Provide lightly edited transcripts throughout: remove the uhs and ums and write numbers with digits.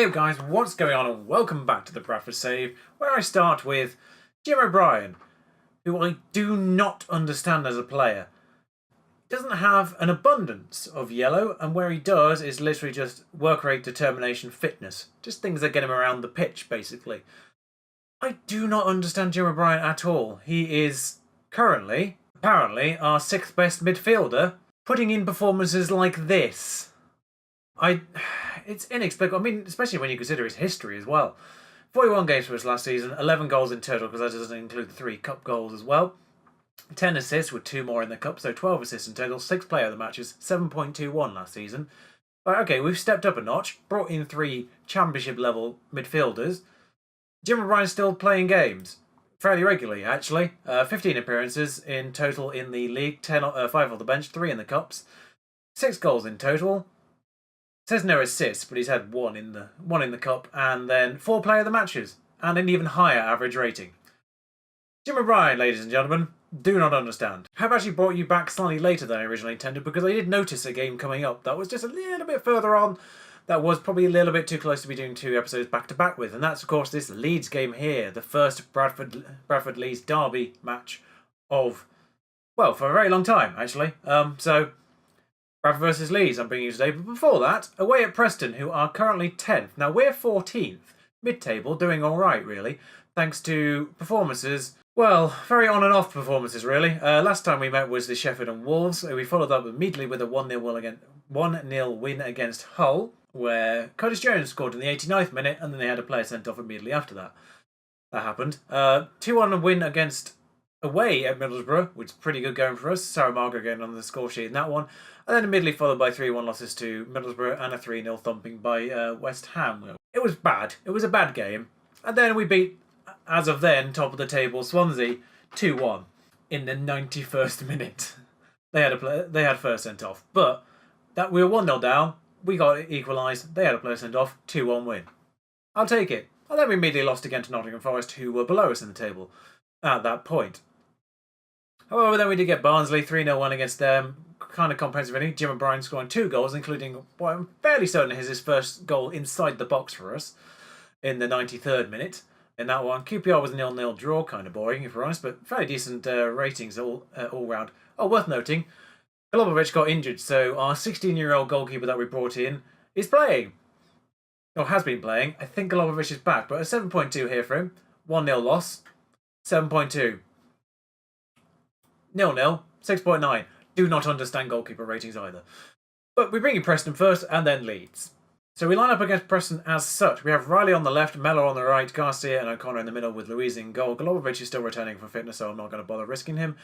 Hey guys, what's going on and welcome back to the Bradford Save, where I start with Jim O'Brien, who I do not understand as a player. He doesn't have an abundance of yellow, and where he does is literally just work rate, determination, fitness. Just things that get him around the pitch, basically. I do not understand Jim O'Brien at all. He is currently, apparently, our 6th best midfielder, putting in performances like this. It's inexplicable. I mean, especially when you consider his history as well. 41 games for us last season, 11 goals in total, because that doesn't include the 3 cup goals as well. 10 assists with 2 more in the cup, so 12 assists in total. 6 player of the matches, 7.21 last season. Right, okay, we've stepped up a notch, brought in 3 championship level midfielders. Jim O'Brien's still playing games. Fairly regularly, actually. 15 appearances in total in the league, 5 off the bench, 3 in the cups. 6 goals in total. Says no assists, but he's had one in the cup, and then 4 player of the matches, and an even higher average rating. Jim O'Brien, ladies and gentlemen, do not understand. I've actually brought you back slightly later than I originally intended, because I did notice a game coming up that was just a little bit further on, that was probably a little bit too close to be doing 2 episodes back to back with, and that's of course this Leeds game here, the first Bradford Leeds derby match of, well, for a very long time actually. Bradford versus Leeds I'm bringing you today, but before that, away at Preston, who are currently 10th. Now, we're 14th, mid-table, doing alright, really, thanks to performances, well, very on and off performances, really. Last time we met was the Sheffield and Wolves. We followed up immediately with a 1-0 win against Hull, where Curtis Jones scored in the 89th minute, and then they had a player sent off immediately after that. That happened. 2-1 win against away at Middlesbrough, which is pretty good going for us. Saramago getting on the score sheet in that one. And then immediately followed by 3-1 losses to Middlesbrough and a 3-0 thumping by West Ham. It was bad. It was a bad game. And then we beat, as of then, top of the table Swansea 2-1 in the 91st minute. They had first sent off. But that we were 1-0 down. We got equalised. They had a player sent off. 2-1 win. I'll take it. And then we immediately lost again to Nottingham Forest, who were below us in the table at that point. However, then we did get Barnsley, 3-0 win against them. Kind of comprehensive inning. Jim O'Brien scoring 2 goals, including what I'm fairly certain is his first goal inside the box for us in the 93rd minute. In that one, QPR was a 0-0 draw, kind of boring if we're honest, but fairly decent ratings all round. Oh, worth noting, Golubovic got injured, so our 16-year-old goalkeeper that we brought in is playing. Or has been playing. I think Golubovic is back, but a 7.2 here for him. 1-0 loss. 7.2. 0-0. 6.9. Do not understand goalkeeper ratings either. But we bring in Preston first and then Leeds. So we line up against Preston as such. We have Riley on the left, Mello on the right, Garcia and O'Connor in the middle with Louise in goal. Golubovic is still returning for fitness, so I'm not going to bother risking him.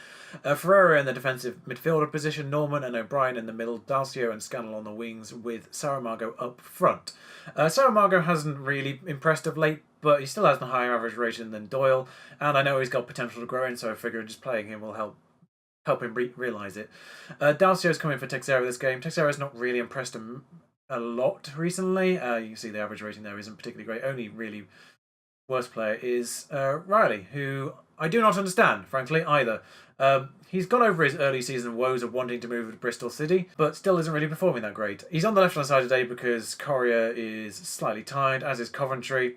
Ferreira in the defensive midfielder position, Norman and O'Brien in the middle, Dalcio and Scannell on the wings with Saramago up front. Saramago hasn't really impressed of late, but he still has a higher average rating than Doyle, and I know he's got potential to grow in, so I figure just playing him will help him realise it. Dalcio's coming for Texera this game. Texera's not really impressed him a lot recently. You can see the average rating there isn't particularly great. Only really worst player is Riley, who I do not understand, frankly, either. He's got over his early season woes of wanting to move to Bristol City, but still isn't really performing that great. He's on the left-hand side today because Correa is slightly tired, as is Coventry.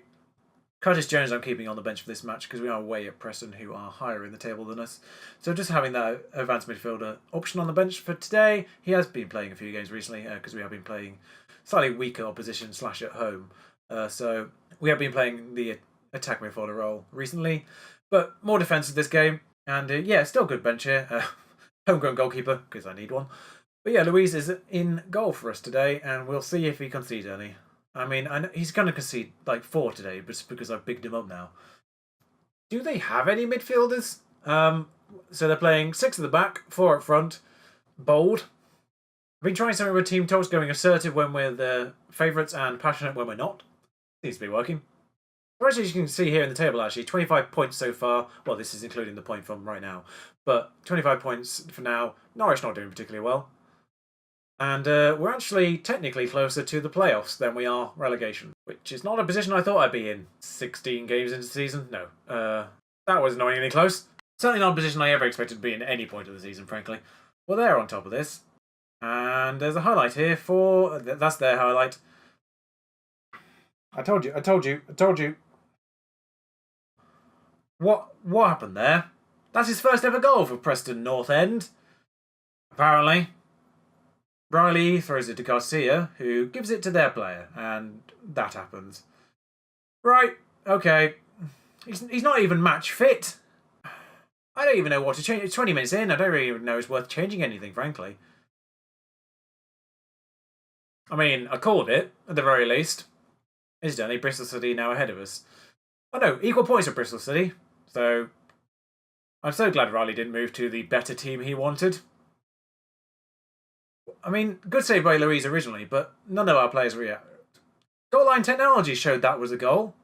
Curtis Jones I'm keeping on the bench for this match because we are away at Preston, who are higher in the table than us. So just having that advanced midfielder option on the bench for today. He has been playing a few games recently because we have been playing slightly weaker opposition / at home. So we have been playing the attack midfielder role recently. But more defensive this game. And yeah, still good bench here. Homegrown goalkeeper, because I need one. But yeah, Louise is in goal for us today, and we'll see if he concedes any. I mean, I know he's going to concede like 4 today, just because I've bigged him up now. Do they have any midfielders? So they're playing 6 at the back, 4 up front, bold. I've been trying something with team talks, going assertive when we're the favourites and passionate when we're not. Seems to be working. So as you can see here in the table, actually, 25 points so far. Well, this is including the point from right now. But 25 points for now. Norwich not doing particularly well. And we're actually technically closer to the playoffs than we are relegation, which is not a position I thought I'd be in 16 games into the season. No, that was annoyingly close. Certainly not a position I ever expected to be in at any point of the season, frankly. Well, they're on top of this. And there's a highlight here for... That's their highlight. I told you, I told you, I told you. What happened there? That's his first ever goal for Preston North End. Apparently. Riley throws it to Garcia, who gives it to their player, and that happens. Right, okay. He's not even match fit. I don't even know what to change. It's 20 minutes in. I don't really even know it's worth changing anything, frankly. I mean, I called it, at the very least. Incidentally, Bristol City now ahead of us. Oh no, equal points with Bristol City. So, I'm so glad Riley didn't move to the better team he wanted. I mean, good save by Louise originally, but none of our players react. Goal line technology showed that was a goal.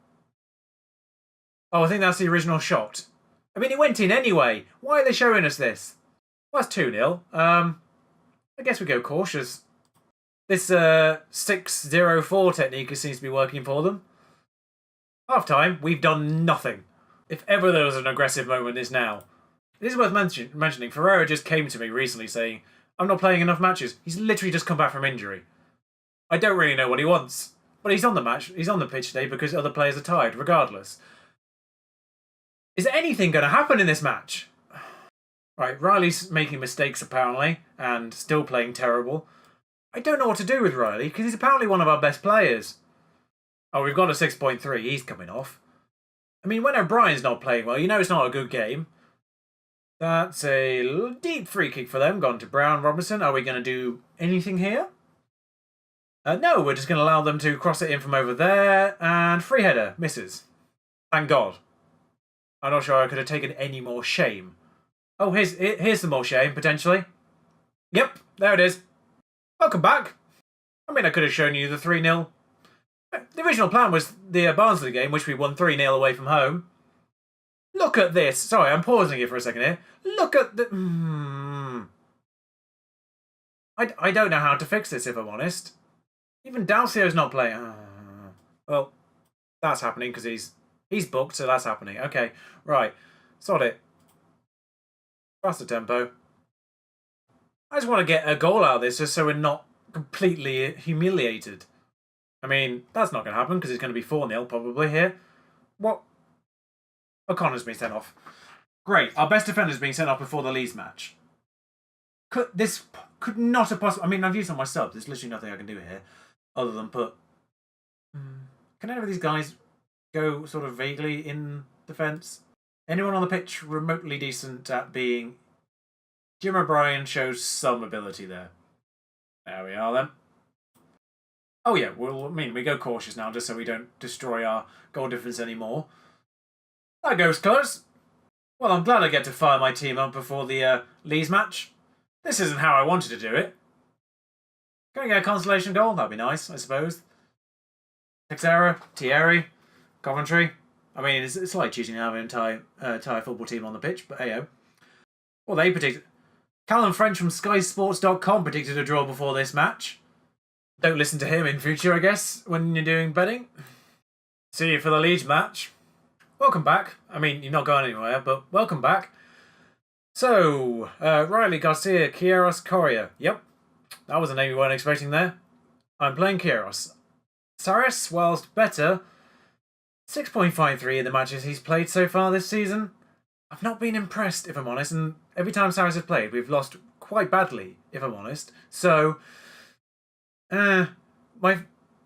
Oh, I think that's the original shot. I mean, it went in anyway. Why are they showing us this? Well, that's 2-0. I guess we go cautious. This 6-0-4 technique seems to be working for them. Half time, we've done nothing. If ever there was an aggressive moment, it's now. This is worth mentioning. Ferreira just came to me recently saying, I'm not playing enough matches. He's literally just come back from injury. I don't really know what he wants. But he's on the match. He's on the pitch today because other players are tired, regardless. Is anything going to happen in this match? Right, Riley's making mistakes apparently, and still playing terrible. I don't know what to do with Riley, because he's apparently one of our best players. Oh, we've got a 6.3. He's coming off. I mean, when O'Brien's not playing well, you know it's not a good game. That's a deep free kick for them, gone to Brown Robinson. Are we going to do anything here? No, we're just going to allow them to cross it in from over there, and free header, misses. Thank God. I'm not sure I could have taken any more shame. Oh, here's some more shame, potentially. Yep, there it is. Welcome back. I mean, I could have shown you the 3-0. The original plan was the Barnsley game, which we won 3-0 away from home. Look at this. Sorry, I'm pausing it for a second here. Look at the... I don't know how to fix this, if I'm honest. Even Dalcio's not playing. Well, that's happening because he's booked, so that's happening. Okay, right. Sod it. Faster tempo. I just want to get a goal out of this just so we're not completely humiliated. I mean, that's not going to happen because it's going to be 4-0 probably here. What? O'Connor's been sent off. Great. Our best defender's being sent off before the Leeds match. This could not have possibly... I mean, I've used on my subs. There's literally nothing I can do here other than put... Can any of these guys go sort of vaguely in defence? Anyone on the pitch remotely decent at being... Jim O'Brien shows some ability there. There we are then. Oh yeah, we go cautious now just so we don't destroy our goal difference anymore. That goes close. Well, I'm glad I get to fire my team up before the Leeds match. This isn't how I wanted to do it. Can I get a consolation goal? That'd be nice, I suppose. Texera, Thierry, Coventry. I mean, it's like choosing to have an entire football team on the pitch, but hey-oh. Well, they predicted... Callum French from SkySports.com predicted a draw before this match. Don't listen to him in future, I guess, when you're doing betting. See you for the Leeds match. Welcome back. I mean, you're not going anywhere, but welcome back. So, Riley, Garcia, Queiroz, Correa. Yep, that was a name you weren't expecting there. I'm playing Queiroz. Saris, whilst better, 6.53 in the matches he's played so far this season. I've not been impressed, if I'm honest, and every time Saris has played, we've lost quite badly, if I'm honest. So, my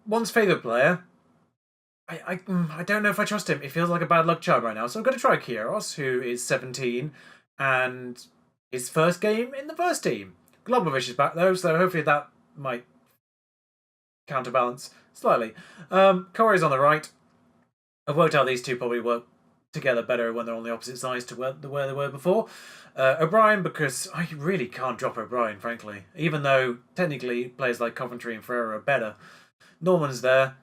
once favourite player, I don't know if I trust him. It feels like a bad luck charm right now. So I'm going to try Queiroz, who is 17, and his first game in the first team. Globovic is back, though, so hopefully that might counterbalance slightly. Corey's on the right. I've worked out these two probably work together better when they're on the opposite sides to where they were before. O'Brien, because I really can't drop O'Brien, frankly. Even though, technically, players like Coventry and Ferreira are better. Norman's there.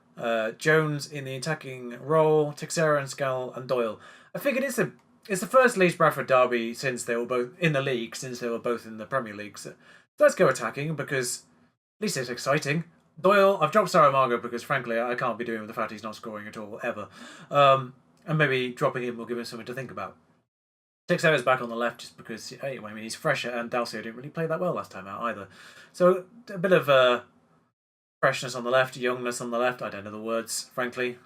Jones in the attacking role. Texera and Scal and Doyle. I figured it's the first Leeds Bradford derby since they were both in the league, since they were both in the Premier League. So let's go attacking, because at least it's exciting. Doyle, I've dropped Saramago because, frankly, I can't be doing with the fact he's not scoring at all, ever. And maybe dropping him will give him something to think about. Texera's back on the left just because, I mean, he's fresher, and Dalcio didn't really play that well last time out either. So a bit of Freshness on the left, youngness on the left. I don't know the words, frankly.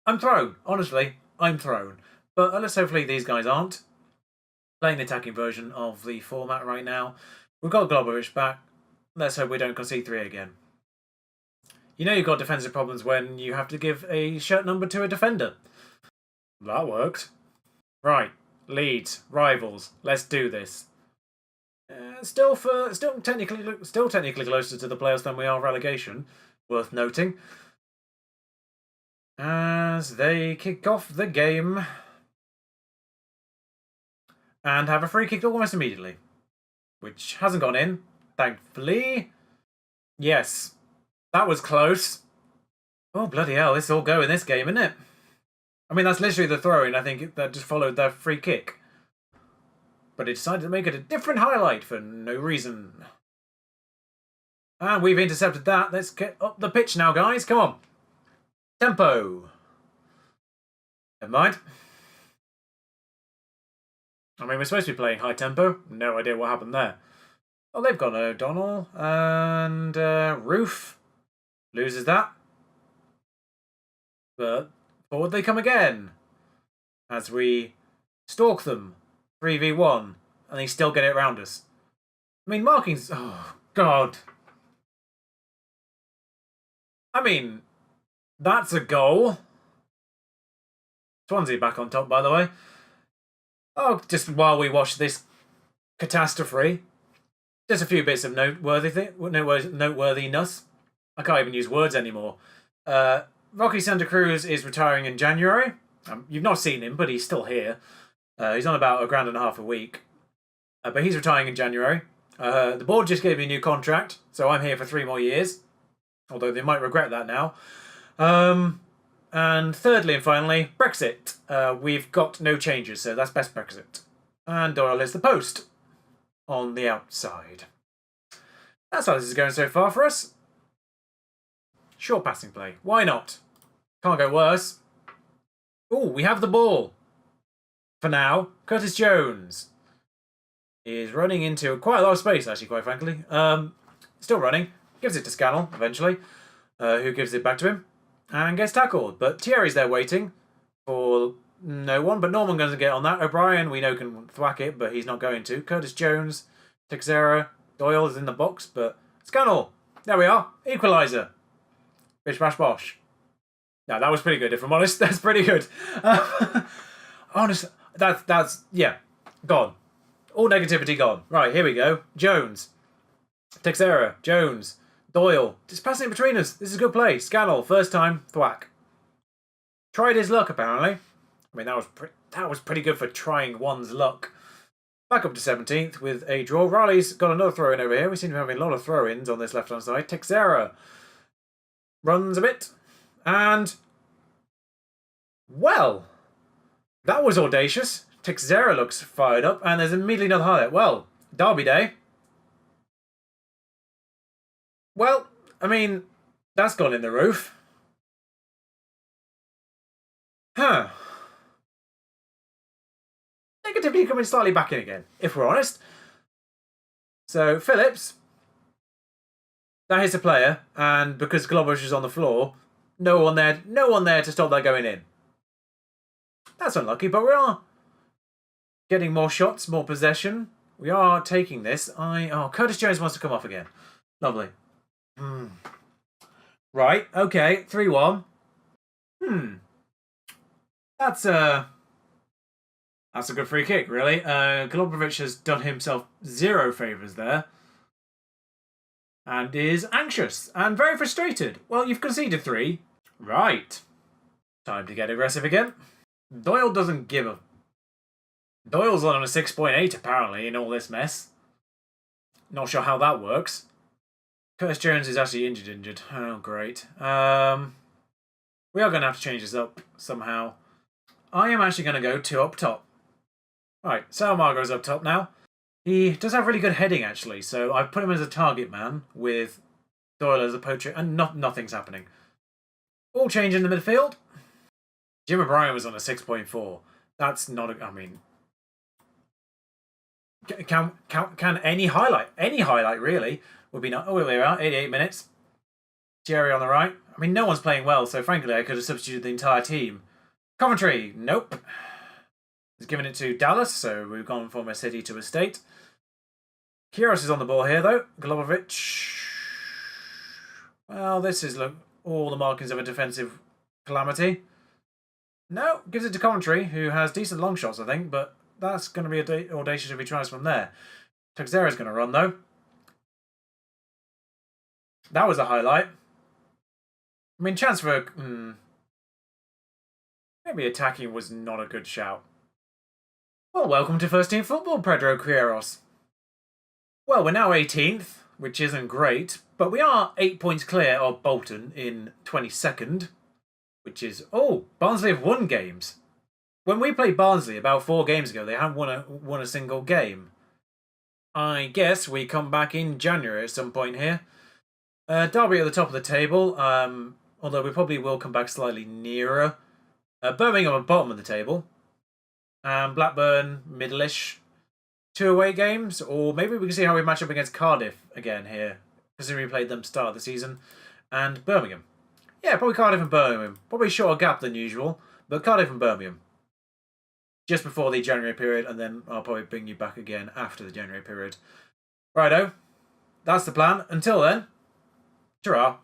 I'm thrown. Honestly, I'm thrown. But let's hopefully these guys aren't. Playing the attacking version of the format right now. We've got Globovic back. Let's hope we don't concede 3 again. You know you've got defensive problems when you have to give a shirt number to a defender. That worked. Right, Leeds, rivals. Let's do this. Still technically closer to the playoffs than we are relegation. Worth noting. As they kick off the game. And have a free kick almost immediately. Which hasn't gone in, thankfully. Yes, that was close. Oh, bloody hell, this all go in this game, isn't it? I mean, that's literally the throw-in, I think, that just followed their free kick. But they decided to make it a different highlight for no reason. And we've intercepted that. Let's get up the pitch now, guys. Come on. Tempo. Never mind. I mean, we're supposed to be playing high tempo. No idea what happened there. Oh, they've got O'Donnell and Roof. Loses that. But forward they come again. As we stalk them. 3v1. And they still get it around us. I mean, marking's... Oh, God. I mean, that's a goal. Swansea back on top, by the way. Oh, just while we watch this catastrophe, just a few bits of noteworthiness. I can't even use words anymore. Rocky Santa Cruz is retiring in January. You've not seen him, but he's still here. He's on about £1.50 a week. But he's retiring in January. The board just gave me a new contract, so I'm here for 3 more years. Although they might regret that now. And thirdly and finally, Brexit. We've got no changes, so that's best Brexit. And Doyle is the post on the outside. That's how this is going so far for us. Short passing play. Why not? Can't go worse. Oh, we have the ball. For now, Curtis Jones is running into quite a lot of space, actually, quite frankly. Still running. Gives it to Scannell, eventually. Who gives it back to him. And gets tackled. But Thierry's there waiting for no one. But Norman going to get on that. O'Brien, we know, can thwack it, but he's not going to. Curtis Jones, Teixeira, Doyle is in the box, but Scannell. There we are. Equaliser. Bish bash bosh. No, that was pretty good, if I'm honest. That's pretty good. Honestly, that's, yeah, gone. All negativity gone. Right, here we go. Jones. Teixeira. Jones. Doyle. Just passing it between us. This is a good play. Scannell. First time. Thwack. Tried his luck, apparently. I mean, that was pretty good for trying one's luck. Back up to 17th with a draw. Riley's got another throw-in over here. We seem to be having a lot of throw-ins on this left-hand side. Teixeira runs a bit. And... well, that was audacious. Teixeira looks fired up. And there's immediately another highlight. Well, Derby Day. Well, I mean, that's gone in the roof. Huh. Negativity coming slightly back in again, if we're honest. So, Phillips. That hits a player, and because Globovic is on the floor, no one there to stop that going in. That's unlucky, but we are getting more shots, more possession. We are taking this. Oh, Curtis Jones wants to come off again. Lovely. Right, okay, 3-1. That's a good free kick, really. Globovic has done himself 0 favours there. And is anxious and very frustrated. Well, you've conceded 3. Right. Time to get aggressive again. Doyle doesn't give a... Doyle's on a 6.8 apparently in all this mess. Not sure how that works. Curtis Jones is actually injured. Oh, great. We are going to have to change this up somehow. I am actually going to go 2 up top. Right, Salmargo's up top now. He does have really good heading, actually, so I've put him as a target man with Doyle as a poacher, and nothing's happening. All change in the midfield. Jim O'Brien was on a 6.4. That's not a... I mean... Can any highlight really, would be not... Oh, there we are, 88 minutes. Jerry on the right. I mean, no one's playing well, so frankly, I could have substituted the entire team. Coventry, nope. He's given it to Dallas, so we've gone from a city to a state. Kyrgios is on the ball here, though. Globovic. Well, this is all the markings of a defensive calamity. No, gives it to Coventry, who has decent long shots, I think, but that's going to be audacious if he tries from there. Teixeira's going to run, though. That was a highlight. I mean, chance for... maybe attacking was not a good shout. Well, welcome to first team football, Pedro Queiroz. Well, we're now 18th, which isn't great, but we are 8 points clear of Bolton in 22nd, which is... Oh, Barnsley have won games. When we played Barnsley about 4 games ago, they hadn't won a single game. I guess we come back in January at some point here. Derby at the top of the table, although we probably will come back slightly nearer. Birmingham at the bottom of the table. Blackburn, middle-ish. 2 away games, or maybe we can see how we match up against Cardiff again here, considering we played them start of the season. And Birmingham. Yeah, probably Cardiff and Birmingham. Probably a shorter gap than usual, but Cardiff and Birmingham. Just before the January period, and then I'll probably bring you back again after the January period. Righto. That's the plan. Until then, ta-ra.